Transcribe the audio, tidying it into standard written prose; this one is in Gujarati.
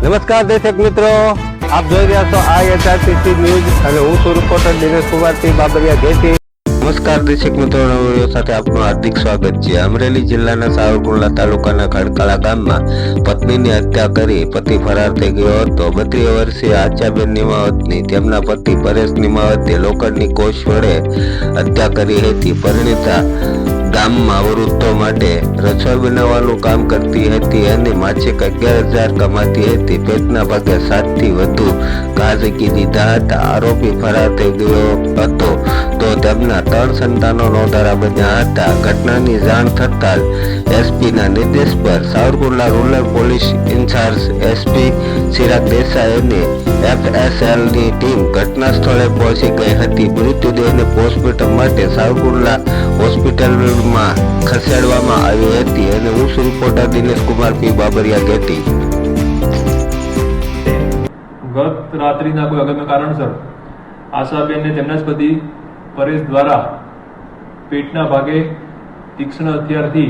નમસ્કાર દર્શક મિત્રો, આપ જોઈ રહ્યા છો IHRTC ન્યૂઝ અને હું છું રિપોર્ટર દિનેશ કુમારસિંહ બાબરિયા ઘેટી. નમસ્કાર દર્શક મિત્રો, સાથે આપનું હાર્દિક સ્વાગત છે. અમરેલી જિલ્લાના સાવરકુંડલા તાલુકાના ખડકાળા ગામમાં પત્નીની હત્યા કરી પતિ ફરાર થઈ ગયો હતો. 32 વર્ષીય આચાબેન નિમાવતની તેમના પતિ પરેશ નિમાવતે લોખંડની કોશ વડે હત્યા કરી હતી. પરિણીતા ગામમાં વૃદ્ધો માટે રસોઈ બનાવવાનું કામ કરતી હતી અને માસિક 11,000 કમાતી હતી. પેટના ભાગે 7 થી વધુ ઘા ઝીકી દીધા હતા. આરોપી ફરાર થઈ ગયો હતો તો તેમના 3 સંતાનો નોંધારા બન્યા હતા. ઘટનાની જાણ થતાં એસપીના નિર્દેશ પર Savarkundla rural police incharge SP Chirag Desai અને FSLની ટીમ ઘટના સ્થળે પહોંચી ગઈ હતી. મૃતદેહને પોસ્ટમોર્ટમ માટે સાવરકુંડલા હોસ્પિટલમાં ખસેડવામાં આવી હતી અને હું છું રિપોર્ટર દિનેશ કુમાર પી બાબરિયા ઘેટી. ગત રાત્રિના કોઈ અગમ્ય કારણસર આશાબેનને તેમના જ પતિ પરેશ દ્વારા પેટના ભાગે તીક્ષ્ણ હથિયારથી